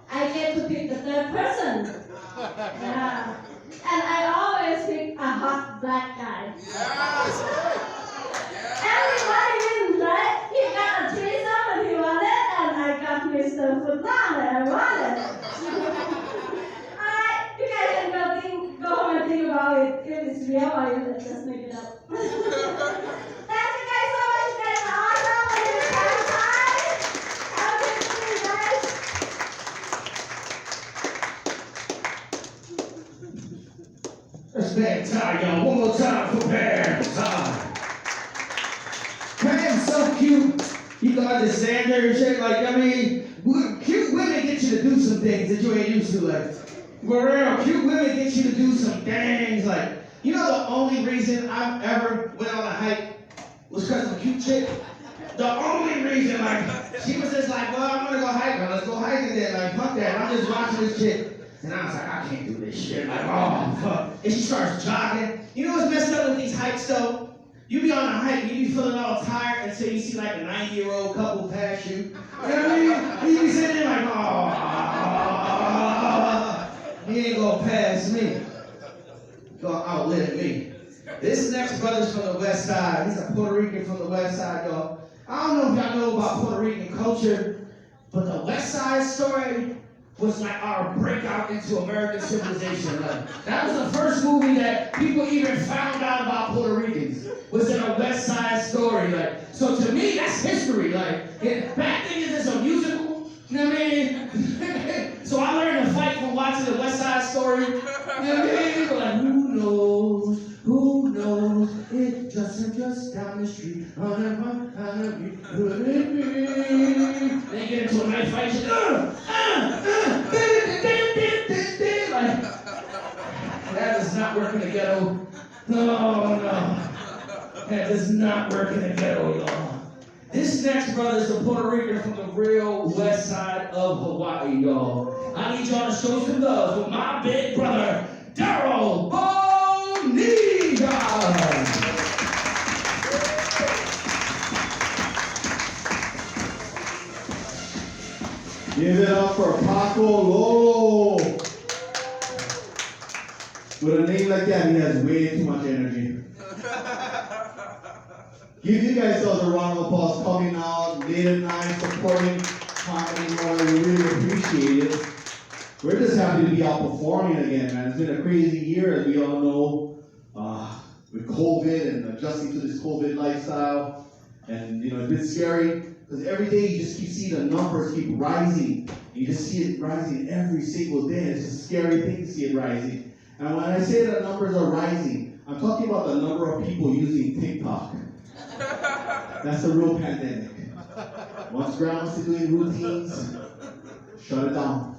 I get to pick the third person. Yeah. And I always pick a hot black guy. Yes. Everybody wins, right? He got a threesome and he wanted, and I got Mr. Football that I wanted. Alright, you guys can go home and think about it if it's real or you just make it up. Thank you guys so much. You guys are awesome. And you guys bye. Have a good day, guys. That's bad time, y'all. One more time for Pam. Time. Pam's so cute. You can understand her and shit. Like, cute women get you to do some things that you ain't used to. Like, for real, cute women get you to do some things. Like, the only reason I've ever went on a hike was because of a cute chick. The only reason, like, she was just like, well, I'm gonna go hiking. Let's go hiking then. Like, fuck that. I'm just watching this chick. And I was like, I can't do this shit. Like, oh, fuck. And she starts jogging. You know what's messed up with these hikes, though? You be on a hike and you be feeling all tired until you see like a 90-year-old couple pass you. You know what I mean? And you be sitting there like, oh, he ain't gonna pass me. He gonna outlive me. This next brother's from the west side. He's a Puerto Rican from the west side, y'all. I don't know if y'all know about Puerto Rican culture, but the west side story was like our breakout into American civilization. Like, that was the first movie that people even found out about Puerto Ricans, was in a West Side Story. Like, so to me, that's history. Like, bad thing is it's a musical, you know what I mean? So I learned to fight from watching the West Side Story, you know what I mean? But like, who knows, it just down the street, they get into a knife fight, like, that does not work in the ghetto. No. That does not work in the ghetto, y'all. This next brother is a Puerto Rican from the real west side of Hawaii, y'all. I need y'all to show some love for my big brother, Darryl. Give it up for Paco Loco. With a name like that, he has way too much energy. Give you guys a round of applause coming out late at night, supporting comedy more. We really appreciate it. We're just happy to be out performing again, man. It's been a crazy year, as we all know, with COVID and adjusting to this COVID lifestyle. And, you know, it's been scary, because every day you just keep seeing the numbers keep rising. You just see it rising every single day. It's a scary thing to see it rising. And when I say that numbers are rising, I'm talking about the number of people using TikTok. That's a real pandemic. Once grandma's doing routines, shut it down.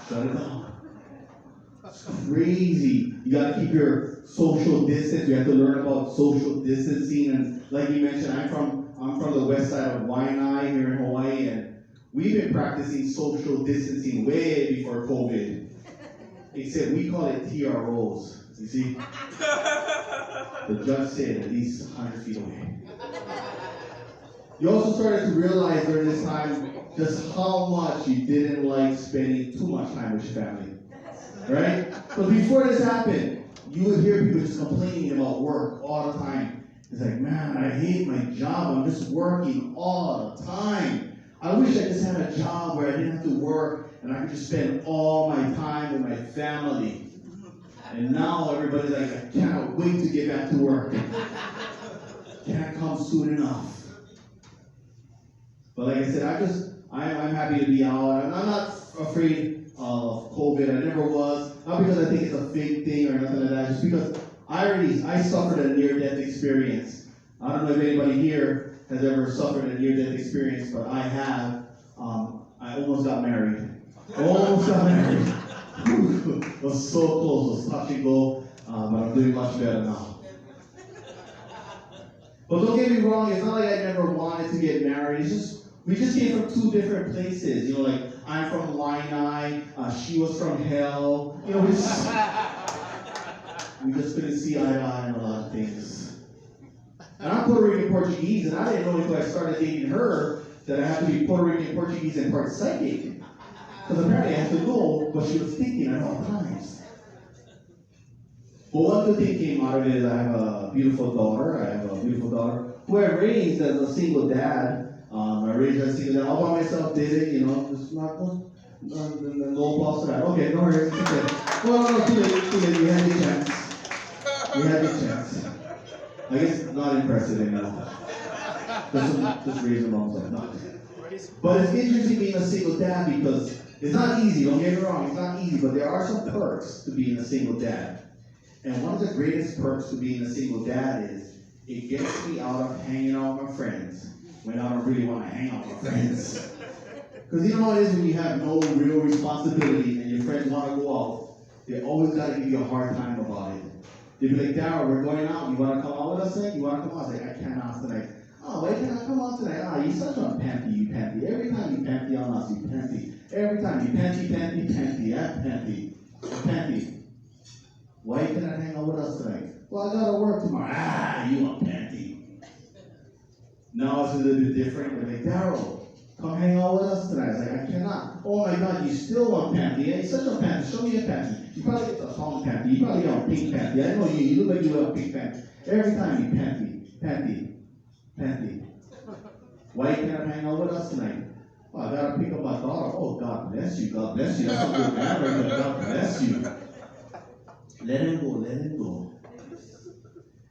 Shut it down. It's crazy. You gotta keep your social distance. You have to learn about social distancing. And like you mentioned, I'm from the west side of Waianae here in Hawaii, and we've been practicing social distancing way before COVID. Except we call it TROs. You see? The judge said at least 100 feet away. You also started to realize during this time just how much you didn't like spending too much time with your family. Right? So before this happened, you would hear people just complaining about work all the time. It's like, man, I hate my job. I'm just working all the time. I wish I just had a job where I didn't have to work and I could just spend all my time with my family. And now everybody's like, I cannot wait to get back to work. Can't come soon enough. But like I said, I'm happy to be out. I'm not afraid of COVID. I never was. Not because I think it's a fake thing or nothing like that. Just because I suffered a near-death experience. I don't know if anybody here has ever suffered a near-death experience, but I have. I almost got married. Almost got married. It was so close. It was touch and go, but I'm doing much better now. But don't get me wrong. It's not like I never wanted to get married. It's just we just came from two different places. You know, like I'm from Waianae. She was from hell. You know, we just couldn't see eye to eye on a lot of things. And I'm Puerto Rican Portuguese, and I didn't know until I started dating her that I had to be Puerto Rican Portuguese and part psychic. Because apparently I had to know what she was thinking at all times. But one good thing came out of it is I have a beautiful daughter. Who I raised as a single dad. I raised as a single dad. All by myself, did it, you know. Just not no boss to that. Okay, no worries. Okay. Well, no, too late. You had your chance. I guess not impressive enough. Just raise them all. No. But it's interesting being a single dad because it's not easy, don't get me wrong, it's not easy, but there are some perks to being a single dad. And one of the greatest perks to being a single dad is it gets me out of hanging out with my friends when I don't really want to hang out with my friends. Because you know what it is when you have no real responsibility and your friends want to go out, they always got to give you a hard time about it. They'd be like, Darryl, we're going out, you want to come out with us tonight? You want to come out? I was like, I cannot tonight. Oh, why can't I come out tonight? Ah, you're such a panty, you panty. Every time you panty on us, you panty. Every time you panty, panty. Panty. Why can't I hang out with us tonight? Well, I gotta work tomorrow. Ah, you a panty. Now it's a little bit different. They're like, Darryl, come hang out with us tonight. I was like, I cannot. Oh my God, you still want panty? Hey, such a panty. Show me a panty. You probably get the tongue panty. You probably got a pink panty. I know you. You look like you have a pink panty. Every time you panty. Why can't I hang out with us tonight? Oh, I gotta pick up my daughter. Oh, God bless you. God bless you. That's a good man right there. God bless you. Let him go.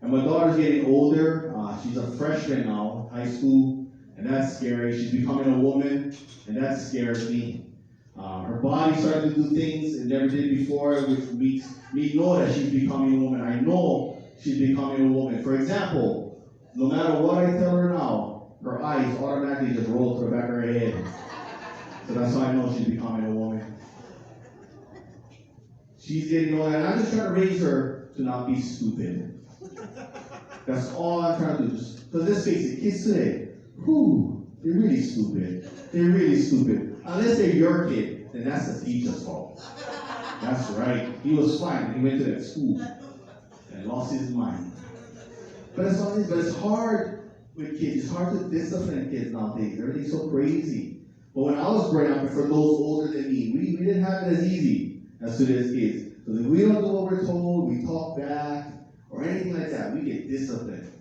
And my daughter's getting older. She's a freshman now, high school, and that's scary. She's becoming a woman, and that scares me. Her body started to do things it never did before, which makes me know that she's becoming a woman. I know she's becoming a woman. For example, no matter what I tell her now, her eyes automatically just roll to the back of her head. So that's how I know she's becoming a woman. She's getting older, and I'm just trying to raise her to not be stupid. That's all I'm trying to do. Because let's face it, kids today, they're really stupid. They're really stupid. Unless they're your kid, then that's the teacher's fault. That's right. He was fine. He went to that school and lost his mind. But it's hard with kids. It's hard to discipline kids nowadays. Everything's so crazy. But when I was growing up, and for those older than me, we didn't have it as easy as today's kids. Because if we don't do what we're told, we talk back, or anything like that, we get disciplined,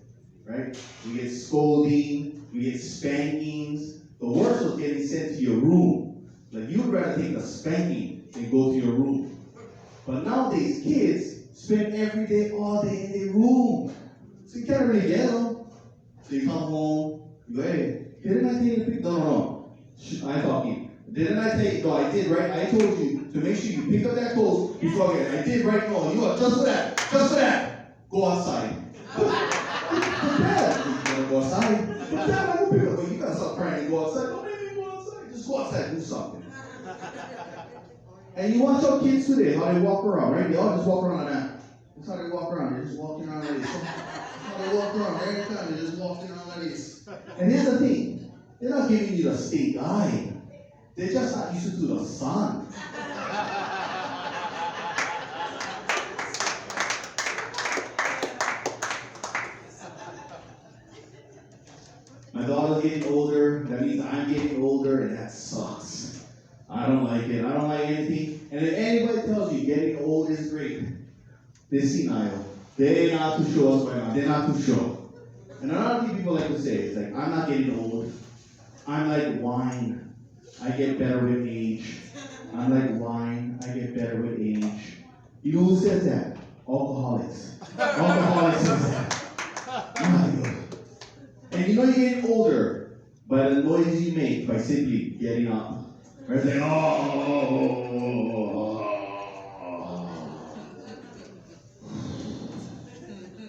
right? We get scolding, we get spankings. The worst was getting sent to your room. Like, you would rather take a spanking than go to your room. But nowadays, kids spend every day, all day in their room. So you can't really get them. So you come home, you go, hey, didn't I tell you to pick? No. I'm talking. Didn't I tell you? No, I did, right? I told you to make sure you pick up that clothes before I get it. I did, right? No, you are just for that. Go outside. But Dad, you gotta go outside. But Dad, I won't pick up. But you gotta stop crying and go outside. Don't make me go outside. Just go outside and do something. And you watch your kids today, how they walk around, right? They all just walk around like that. That's how they walk around. They're just walking around like this. That's how they walk around. Every time they're just walking around like this. And here's the thing. They're not giving you the state eye. They're just not used to the sun. My daughter's getting older. That means I'm getting older, and that sucks. I don't like it. I don't like anything. And if anybody tells you getting old is great, they're senile. They're not too sure what's going on. They're not too sure. And a lot of people like to say, it's like, I'm not getting old. I'm like wine. I get better with age. I'm like wine. I get better with age. You know who says that? Alcoholics. Alcoholics says that. Not good. And you know you're getting older by the noise you make by simply getting up. Or saying,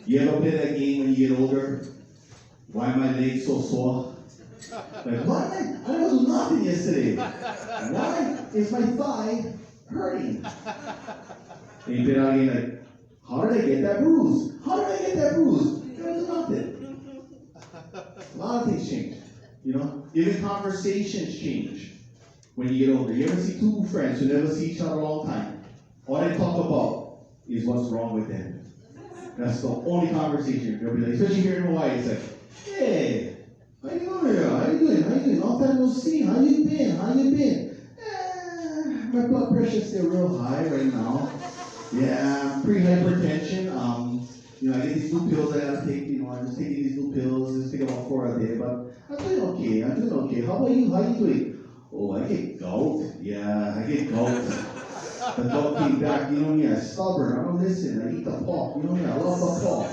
You ever play that game when you get older? Why are my legs so sore? Like, why? I didn't do nothing yesterday. Why is my thigh hurting? And you play that game like, how did I get that bruise? How did I get that bruise? I didn't do nothing. A lot of things change. You know? Even conversations change when you get older. You ever see two friends who never see each other all the time? All they talk about is what's wrong with them. That's the only conversation you'll be like, especially here in Hawaii. It's like, hey, how you doing here? How you doing? Long time no see. How you been? My blood pressure's still real high right now. Yeah, pre-hypertension. I get these new pills I gotta take. I'm just taking these new pills. Just take about 4 a day. But I'm doing okay. How about you? How you doing? Oh, I get gout. Yeah, I get gout. The gout came back. You know me, I'm stubborn. I don't listen. I eat the pork. You know me, I love the pork.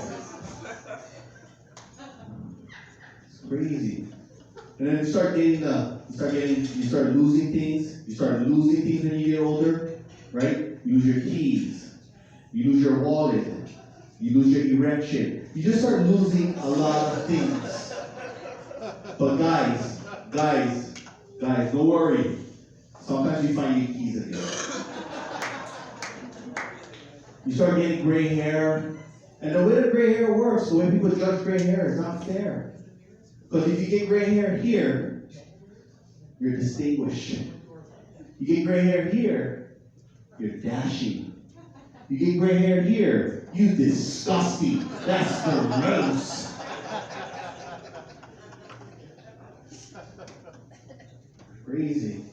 It's crazy. And then you start losing things. You start losing things when you get older, right? You lose your keys. You lose your wallet. You lose your erection. You just start losing a lot of things. But guys, don't worry. Sometimes you find your keys again. You start getting gray hair. And the way the gray hair works, the way people judge gray hair is not fair. Because if you get gray hair here, you're distinguished. You get gray hair here, you're dashing. You get gray hair here, you disgusting. That's gross. Crazy.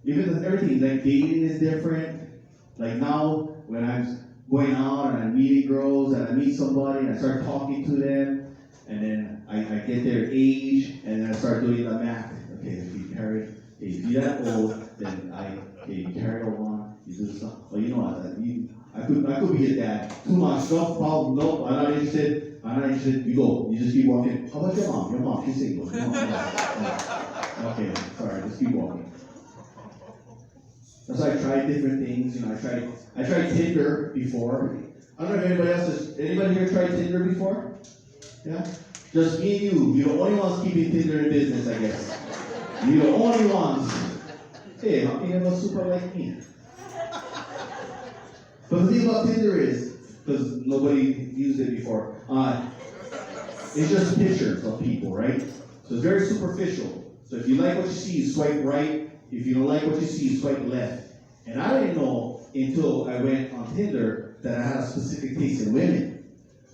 Even with everything, like dating is different. Like now, when I'm going out and I'm meeting girls and I meet somebody and I start talking to them, and then I get their age and then I start doing the math. Okay, if you carry, if you're that old, then you carry one, you do something. Well, you know what? I could be a dad. Too much, no problem, no, I'm not interested. You go, you just keep walking. How about your mom? Your mom, she's single. Your mom, yeah. Okay, sorry, just keep walking. So I tried different things, you know, I tried Tinder before. I don't know if anybody here tried Tinder before? Yeah? Just me and you. You're the only ones keeping Tinder in business, I guess. You're the only ones. Hey, how can you have a super like me? But the thing about Tinder is, because nobody used it before, it's just pictures of people, right? So it's very superficial. So if you like what you see, you swipe right. If you don't like what you see, you swipe left. And I didn't know until I went on Tinder that I had a specific taste in women.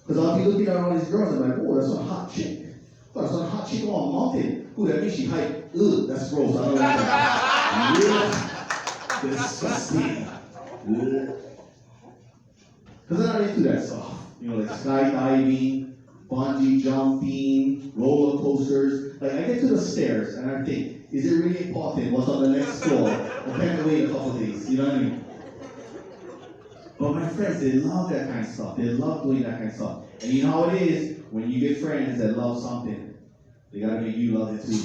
Because I'll be looking at all these girls and I'm like, oh, that's a hot chick. Oh, that's a hot chick on a mountain. Ooh, that means she hiked. Ugh, that's gross. I don't like that. Disgusting. Because I'm not into that stuff. You know, like skydiving, bungee jumping, roller coasters. Like I get to the stairs and I think, is it really important what's on the next floor? Or can I wait a couple of days? You know what I mean? But my friends, they love that kind of stuff. They love doing that kind of stuff. And you know how it is when you get friends that love something, they gotta make you love it too.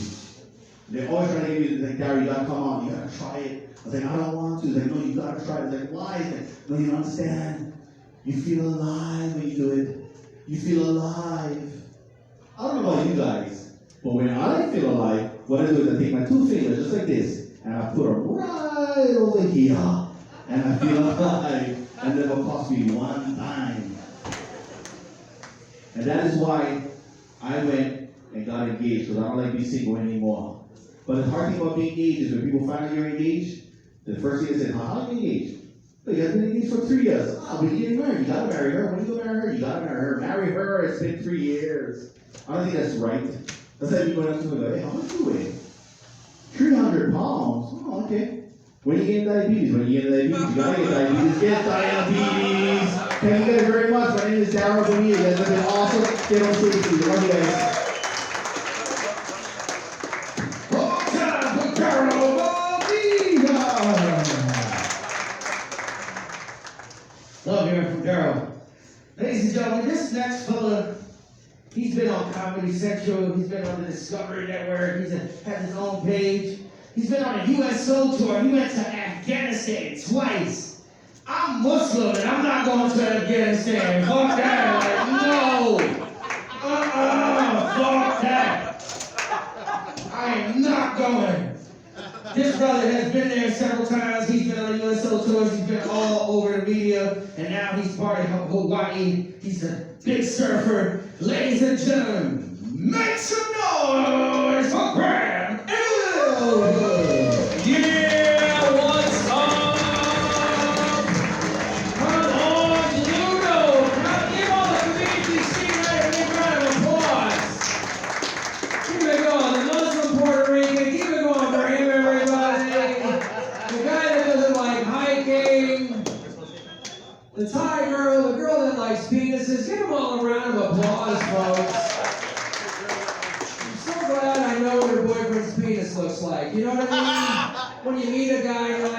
They're always trying to give you, like, Darryl, you gotta come on, you gotta try it. I was like, I don't want to. He's like, no, you gotta try it. I was like, why? He's like, no, you don't understand. You feel alive when you do it. You feel alive. I don't know about you guys, but when I feel alive, what I do is I take my two fingers just like this, and I put them right over here, and I feel alive, and it will cost me one time. And that is why I went and got engaged, because I don't like being single anymore. But the hard thing about being engaged is when people find out you're engaged, the first thing they say, how are you engaged? But you have been engaged for 3 years. Oh, but you're getting married. You gotta marry her. When you go marry her, you gotta marry her. Marry her. It's been 3 years. I don't think that's right. That's like you going up to me and go, hey, how much do you weigh? 300 pounds. Oh, okay. When you get diabetes, you gotta get diabetes. Get diabetes. Thank you guys very much. My name is Darryl. You guys have been awesome. Get on stage. Love you guys. Love hearing from Darryl. Ladies and gentlemen, this next fella, he's been on Comedy Central, he's been on the Discovery Network, he's has his own page. He's been on a U.S. Soul Tour. He went to Afghanistan twice. I'm Muslim and I'm not going to Afghanistan. Fuck that. Like, no. Fuck that. I am not going. This brother has been there several times. He's been on USO tours. He's been all over the media. And now he's part of Hawaii. He's a big surfer. Ladies and gentlemen, make some noise for Graham. Yeah, what's up? Come on, Ludo. Come give all the community scene right a big round of applause. Keep it going. The Muslim Puerto Rican. Keep it going for him, everybody. The guy that doesn't like hiking. The Thai girl. The girl that likes penises. Give them all a round of applause, folks. I'm so glad I know what your boyfriend's penis looks like. You know what I mean? When you meet a guy, you're like,